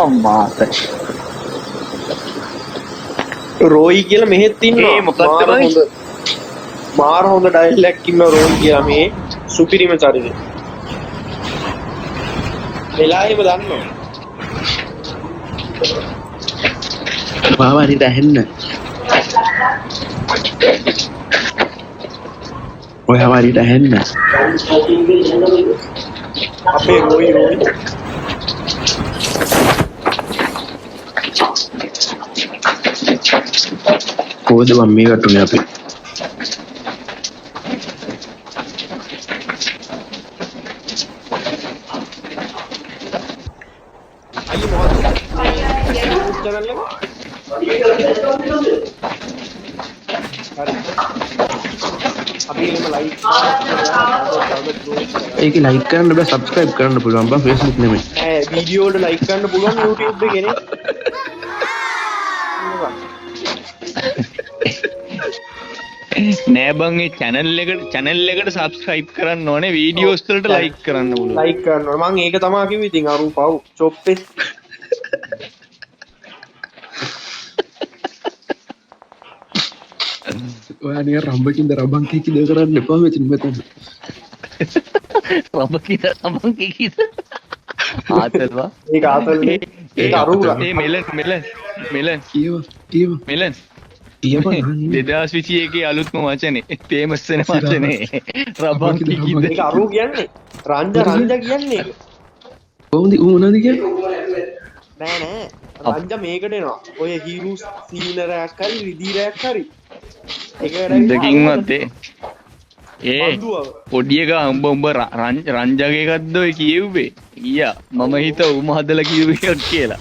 අම්මාට රෝයි කියලා මෙහෙත් ඉන්නවා. ඒ මොකක්ද බයි? මාර හොඳ ඩයලොග් ඉන්න රෝයි කියලා මේ සුපිරිම චරිතය. වෙලාවෙම දන්නවා. මාව හරි දැහෙන්න. ඔය හරියට ඇහෙන්න. අපේ රෝයි කොහොමද මම මේ කටුනේ අපි? අයියෝ මොකද්ද? channel එක? හරි. අපි එහෙම ලයික් ඒක ලයික් කරන්න බෑ සබ්ස්ක්‍රයිබ් කරන්න පුළුවන් බා Facebook නෙමෙයි. ඈ වීඩියෝ වලට ලයික් කරන්න පුළුවන් YouTube එකේ නේ. නෑ බං ඒ channel එකට subscribe කරන්න ඕනේ videos වලට like කරන්න පුළුවන්. ලයික් කරනවා. මම ඒක තමයි කිව්වේ. ඉතින් අරු පව් චොප්පේ. ඔයා නිකන් රම්බකින්ද රබන් කීකිද කරන්න එපා මෙතන. රබන් කීකිද? ආතල්වා. ඒක ආතල්නේ. ඒක අරු ඒ මෙලන් කියව මෙලන් 2021 අලුත්ම වචනේ famous වෙන වචනේ රබන් කීකිද? ඒක අරු කියන්නේ. රංජා කියන්නේ. කොහොමද ඌ මොනවද කියන්නේ? නෑ රංජා මේකට එනවා. ඔය හීරුස් සීනරයක් හරි රිදීරයක් හරි. දෙකින්වත් ඒ පොඩි එකා උඹ රංජගේ එකක්ද ඔය කියෙව්වේ? ඊයා මම හිතුවා උඹ හදලා කිව්වේ එකක් කියලා.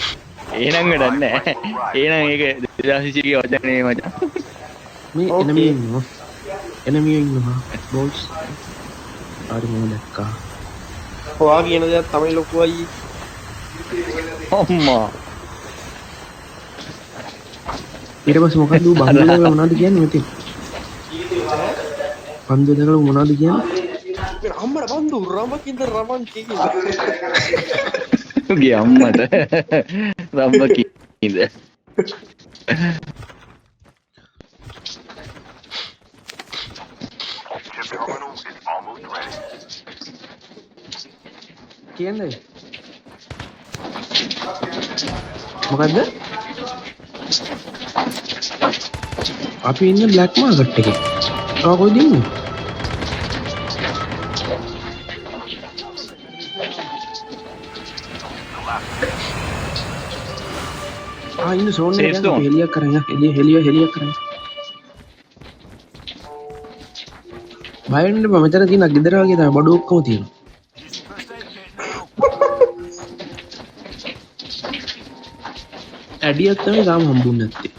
එහෙනම් වැඩක් නෑ. එහෙනම් ඒක 2021 වචනේ මචං. මේ එනමිය ඉන්නවා බෝස්. ආරි මම දැක්කා. ඔයා කියන දේක් තමයි ලොකු අයියේ. අම්මා ඊට පස්සේ මොකද්ද ඌ බන්දු දෙකල මොනවද කියන්නේ මෙතන? බන්දු දෙකල මොනවද කියන්නේ? අම්මලා බන්දු රමකින්ද රමන් කීකිද? උගේ අම්මට රම්බකින්ද. කියන්නේ මොකද්ද? අපි ඉන්නේ බ්ලැක් මාකට් එකේ. ඔයා කොහෙද ඉන්නේ? ඉන්නේ සෝන් එකේ හෙලියක් කරන් හෙලියක් කරන්. බයින්න බා මෙතන තියෙන ගෙදර වගේ තමයි බඩු ඔක්කොම තියෙනවා. ඇඩියක් තමයි තාම හම්බුන්නේ නැත්තේ.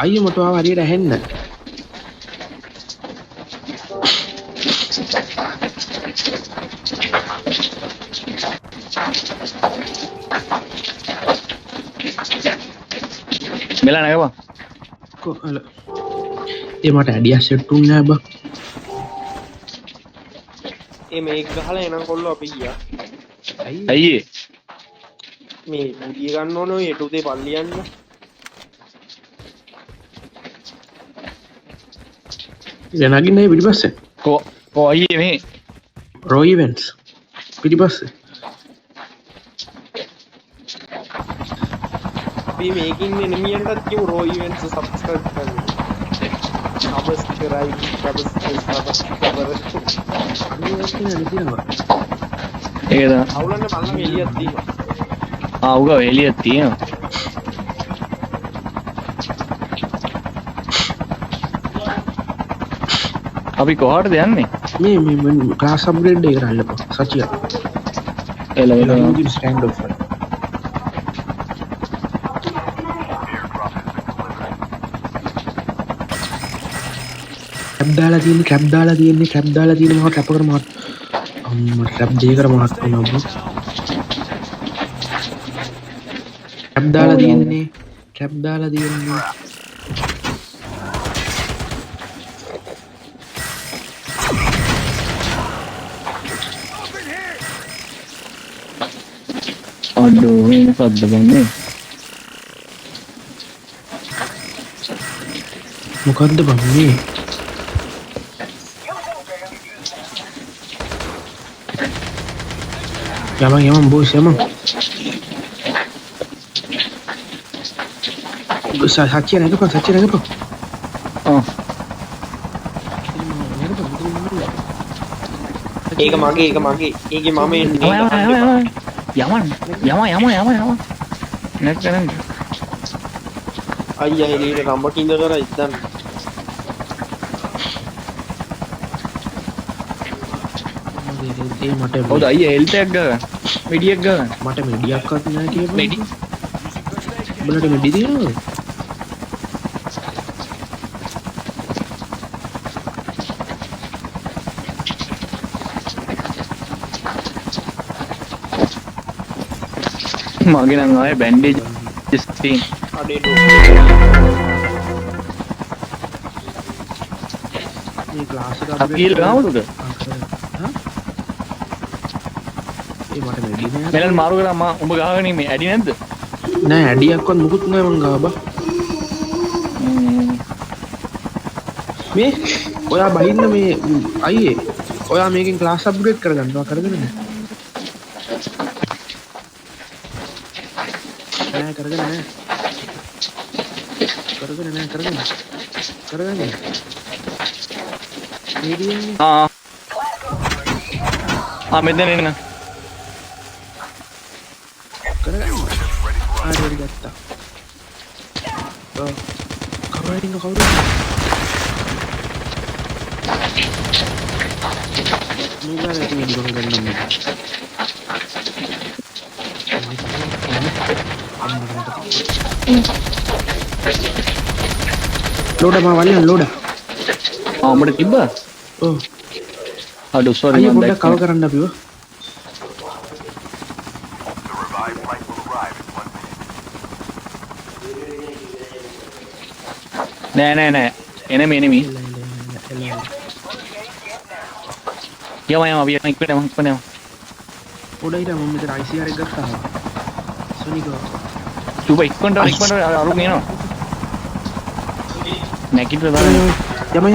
අයියෝ මට ආව හරියට ඇහෙන්න. මෙලා නැගපන්. කොහල. ඒ මට ඇඩියක් සෙට් වුන්නේ නැහැ බා. ඒ මේක ගහලා එනං කොල්ලෝ අපි ගියා. අයියේ මේ මුදිය ගන්න ඕනේ ඔය එටුතේ පල්ලියන්න. ඉතින් නගින්නේ පිටිපස්සේ. කො අයියේ මේ RoiEvents පිටිපස්සේ. අපි මේකින් එනිමියන්ටත් කියමු RoiEvents subscribe කරන්න. subscribe ඒක තමයි. අවුලන්න මල්ලම එළියක් තියෙනවා. උග එළියක් තියෙනවා. අපි කොහාටද යන්නේ? මේ ක්ලාස් අප්ග්‍රේඩ් එක කරන්නපො සචිය. එල ස්ටෑන්ඩ් ඔෆ්. කැප් දාලා තියෙන්නේ මම කැප කර මහත් අම්මා කැප් දෙකකට මහත් වෙනවා බෝ. කැප් දාලා තියෙන්නේ අඩෝ මොකද්ද බන්නේ? මොකද්ද බං මේ? යමන් බෝස් යමන්. සච්චි නැගපන්. ආ ඒක මගේ ඒකේ මම එන්නේ යමන් නැත්නම් අයියා එළියට රම්බකින්ද කරා ඉතින් ඒ මට හොඳ අයියා හෙල්ත් එකක් ගන්න. මෙඩියක් ගන්න. මට මෙඩියක්වත් නැහැ කියපන්. මෙඩි උඹලට මෙඩි තියෙනවද? මගේ නම් ආයේ බැන්ඩේජ් තියෙන. අඩේ මේ ක්ලාස් එක අපිල් ගාමුද? ඒ මට මෙඩි නෑ. මෙලන් මාරු කරා මම උඹ ගහගෙන ඉන්නේ ඇඩි නැද්ද? නෑ ඇඩියක්වත් මුකුත් නෑ මං ගාව බා. මේ ඔයා බහින්න මේ අයියේ ඔයා මේකෙන් ක්ලාස් අප්ග්‍රේඩ් කරගන්නවා කරගෙන නෑ. නෑ කරගෙන නෑ. මෙතන එන්න. කරගන්න. ආයෙත් ගත්තා. කවුරුද? මේකට තියෙන ගොන ගන්න මම. ලෝඩ මවන්න ලෝඩ. උඹට තිබ්බා? ඔව්. අඩෝ සෝරි අයියා මම පොඩ්ඩක් කව කරන්න අපිව. නෑ එනමි යම ඉක්මනට පොඩ්ඩයි මම මෙතන ICR එක ගත්තා. සුනිකෝ. සුබ ඉක්මනට අරුන් එනවා. නැගිට දාන්න. යම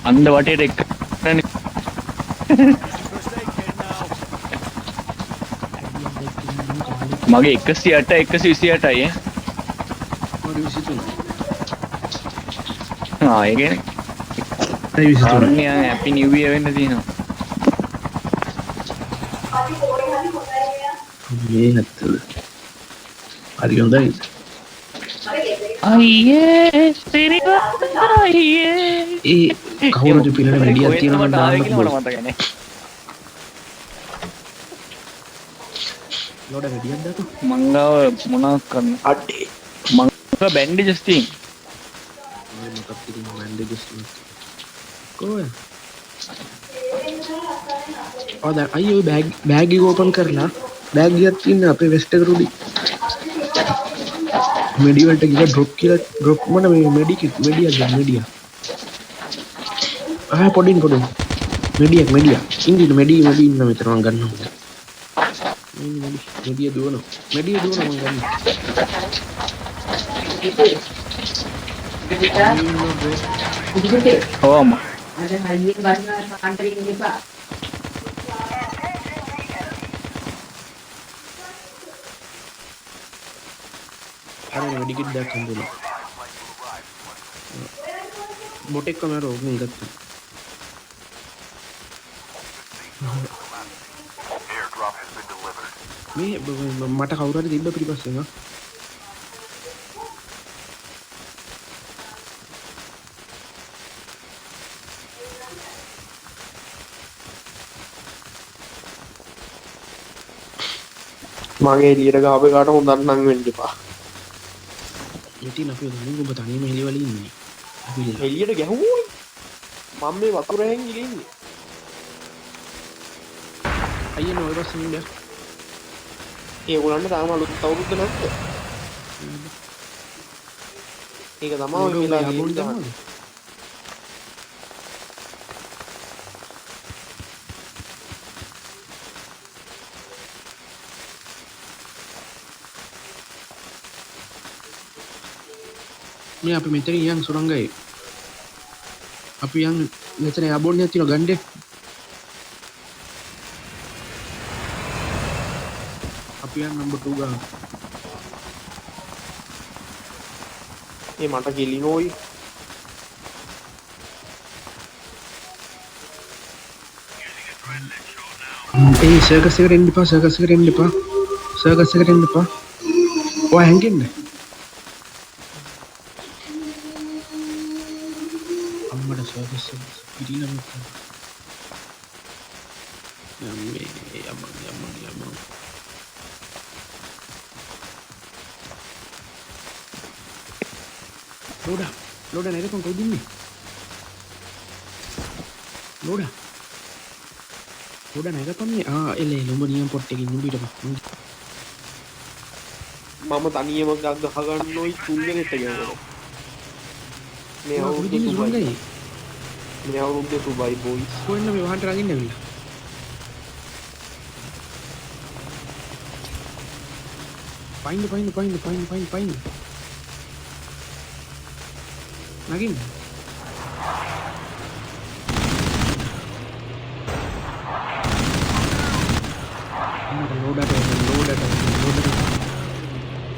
අන්ද වටේට එක් මගේ 108 128යි ඒ කියන්නේ හැපි නිව් ඉයර් වෙන්න තියෙනවා. මේ නැත්තද? හරි හොඳයි. අයියේ සිරිවා අයියේ ඒ කවුරුද පිළන වැඩියක් තියෙනවා නම් දාන්න මට මතක නැහැ. ලෝඩ වැඩියක් දාපන්. මංගාව මොනවක් කරන්න අඩේ මංගා බැන්ඩේජස් තියෙන. මේ මොකක්ද ඉතින් බෑන්ඩේජස් කොහොමද? දැන් අයියෝ බෑග් එක ඕපන් කරලා බෑග් එකක් තියෙන අපේ වෙස්ට් එක රුඩි මෙඩි වලට ගිහලා ඩ්‍රොප් මොන මේ මෙඩියා පොඩින් මෙඩියක් ඉන්දින මෙඩි ඉන්න මෙතන මම ගන්නවා මෙඩිය දුවනවා මම ගන්නවා ඕම අර මෙඩිකිට් දැක් හම්බුණා බොටෙක් කමර ඕකෙන් ගත්තා මේ මට කවුරු හරි තිබ්බ පිටිපස්සෙන් මගේ එළියට ගහපේ කාට හොඳක් නම් වෙන්න එපා. ඉතින් අපි ඔබ තනියම එළිවල ඉන්නේ. අපි එළියට ගැහුවොයි. මම මේ වතුර හැංගිලා ඉන්නේ. අයියෝ නෝ ඉවස් ඉන්න. ඒගොල්ලන්ට තාම අලුත් අවුරුද්ද නැද්ද? ඒක තමයි ඔය වෙලා ගිහින් මේ අපි මෙතන යන් සුරංගයි අපි යන් මෙතන යබෝන්නේ තියෙන ගණ්ඩේ අපි යන් නම්බර් 2 ගාන ඒ මට කෙලිනෝයි ඒ සර්කස් එකට එන්න එපා සර්කස් එකට එන්න එපා සර්කස් එකට එන්න එපා ඔය හැංගෙන්න අම්මඩ සර්කස් එක පිටිනම යම්මේ යම්මා ලෝඩා නේද කොන් කොයි දින්නේ ලෝඩා නේද පන්නේ එලේ නුඹ නියම් පොට් එකකින් නුඹ ඊටපස්සේ මම තනියම ගහ ගන්න ওই තුන්දෙනෙක්ට ගියා මේ අවුරුද්ද සුබයි මේ අවුරුද්ද සුබයි බොයිස් කොහෙන්ද මේ වහන්ට රගින්න ඇවිල්ලා පයින් නගින්න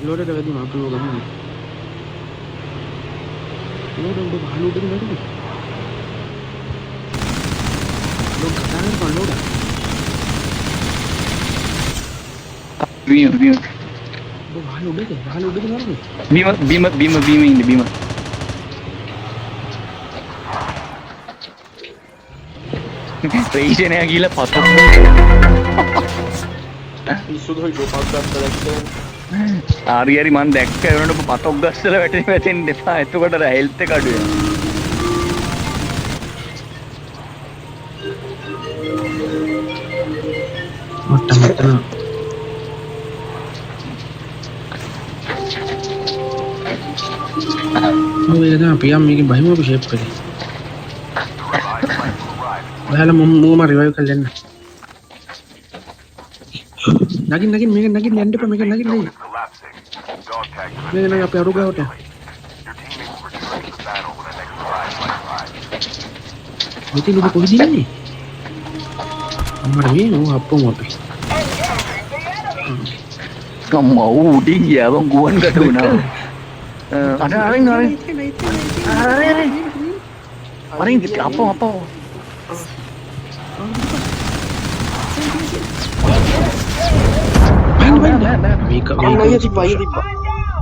ලෝඩට වැඩි මාපලෝ ගමු ලෝඩ උඩ බහලුඩට වැඩි ලෝඩ කතා කරපන් ලෝඩ බීම බහලුඩට වරද බීම ඉන්න බීම ප්‍රේෂණය කියලා පතක් පිස්සුද හොයි ගොපක් ගත්ත දැක්කේ ආරියරි මන් දැක්ක වෙනකොට පතක් ගස්සලා වැටෙන්න එපා එතකොට හෙල්ත් එක අඩු වෙනවා මට ඔය දැන් අපි යම් මේකේ බහිමු අපි ෂේප් කරේ ඔයාලා මම රිවයිව් කරලා එන්න නගින් මේක නගින් යන්න එපා මේක නගින් මේක නග අපේ අරුගාවට මෙතන ඔබ කොහෙද ඉන්නේ අම්මර මේ නෝ අප්පෝ අපි අම්මා උඩින් ගියා ගුවන් කට වුණා අරින් අප්පෝ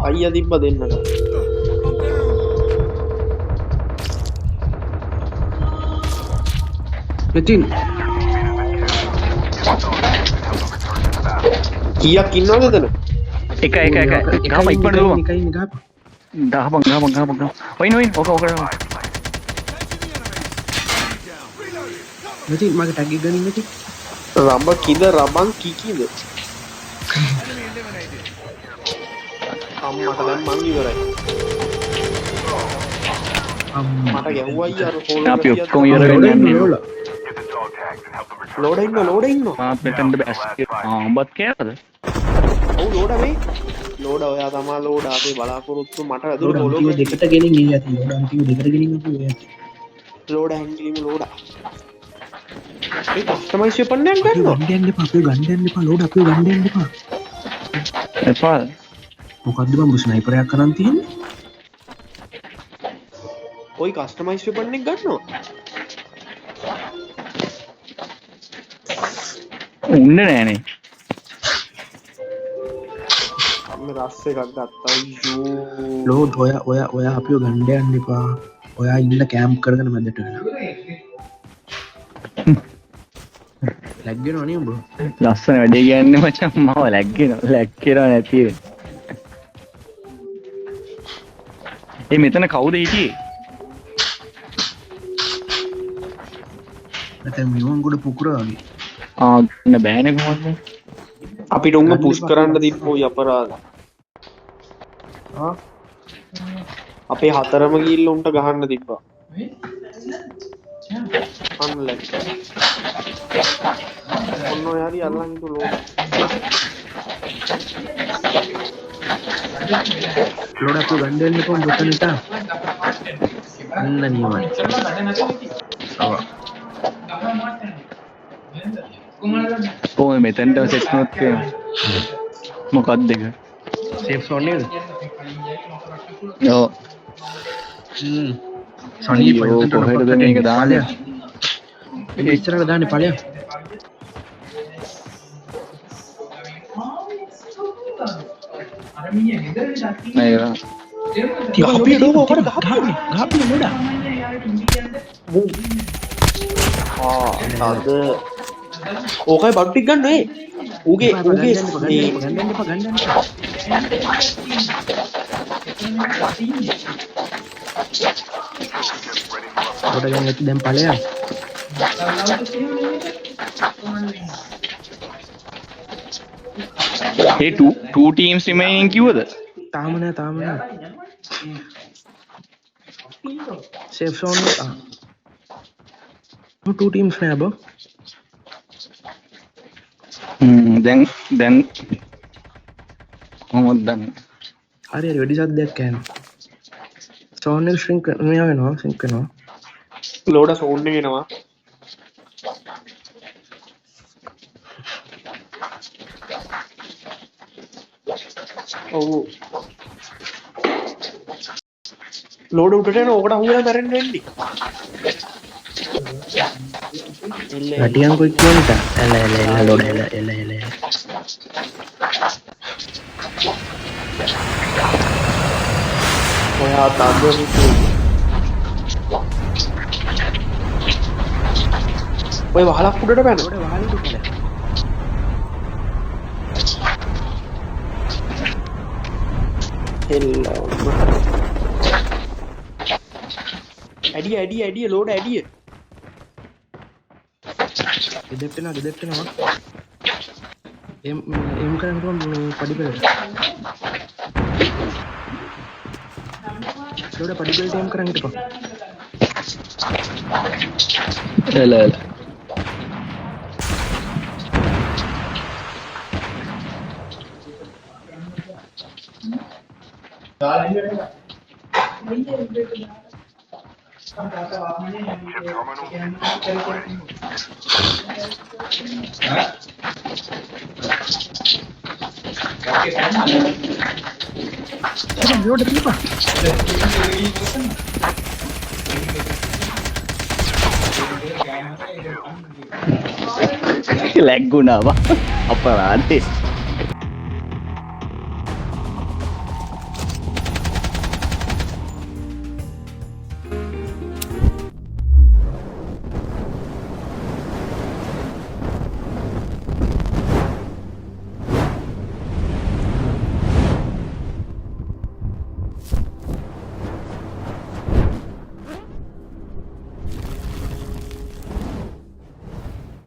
අයියා තිබ්බ දෙන්නට මෙතින් කීයක් ඉන්නවද එතන එක ගහම ඉක්මනට දුවම ගහපන් ඔයින් ඕක මෙතින් මගේ ටැග් එක ගනින් මෙතින් රඹ කිද රබන් කිකිද අම්මට දැන් මං ඉවරයි මට ගැහුවා අයියා අර අපි ඔක්කොම ඉවර වෙන්න යන්නේ ලෝඩ ඉන්න ආ මෙතනද බැස් උඹත් කෑවද ඔව් ලෝඩ මේ ලෝඩ ඔයා තමා ලෝඩ අපේ බලාපොරොත්තු මට ඇදුණු ලෝඩ දෙකට ගෙනින් ගියා ති ලෝඩ අන්තිම දෙකට ගෙනින් අපි ඔයා ලෝඩ හැංගිලිම ලෝඩ ඒ කස්ටමයිස් වෙපන් එකක් ගන්නවා ගන්න එපා අපේ ගන්න එපා ලෝඩ අපේ ගන්න එපා එපා මොකද්ද බම්බු ස්නයිපරයක් කරන් තියෙන්නේ ඔයි කස්ටමයිස් වෙපන් එක ගන්නවා උන්නේ නෑනේ මේ රස් එකක් ගත්තා අයියෝ ලෝඩ් ඔයා අපිව ගන්න යන්න එපා ඔයා ඉන්න කැම්ප් කරගෙන මැදට වෙලා ලැග්ගෙනව නේ උඹ ලස්සන වැඩේ කියන්නේ මචං මම ලැග්ගෙනව නැති ඒ මෙතන කවුද හිටියේ නැත්නම් මියුන් ගොඩ පුකුරා වගේ ගන්න බෑනේ කොහොමද අපිට උංග පුෂ් කරන්න තිබ්බෝ අපරාධ අපේ හතරම ගිහිල්ලා උන්ට ගහන්න තිබ්බා. අන්න ලැග්. ඔන්න ඔය හරි අල්ලන් ඉතු ලෝඩ. ලෝඩ අපු ගණ්ඩෙන්න කොම් දුකනිට. අන්න නියමයි. ඔව්. කොහොම මෙතෙන්ට සෙට් වුණොත් මොකක්ද දෙක? සේෆ් සෝන් නේද? ඔව්. සනී කොහෙද මේක දාන්නේ? ඉස්සරහට දාන්නේ ඵලයක්. නේද? ගහපිය ලෝක ඔකට ගහපිය ලෝඩ. අද ඕකයි බඩු ටික ගන්න ඒ. ඌගේ ගණ්ඩෙන්න එපා. කොට ගන්න ඇති දැන් ඵලයක්. ඒ two teams remaining කිව්වද? තාම නෑ. සේෆ් සෝන් එක. two teams නෑ බෝ. දැන් කොහොමද දන්නේ? හරි වෙඩි සද්දයක් ඇහෙනවා. සෝන් එක ශ්‍රින්ක් වෙනවා. ලෝඩ සෝන් එක එනවා. ඔව් ලෝඩ උඩට එන ඕකට අහුවෙලා මැරෙන්න වෙන්නේ. රටියන් කොයි කියන්නට එල ලෝඩ එල ඔයා තාග්ග ඔය වහලක් උඩට බැන. ඇඩිය ලෝඩ ඇඩිය. ගෙදෙට්ටෙනවා. එම් කරන්න මේ පඩිපෙලට. ලෝඩ පඩිපෙලට එම් කරන්න හිටපන්. එල ලැග් වුණාවා අපරාධේ.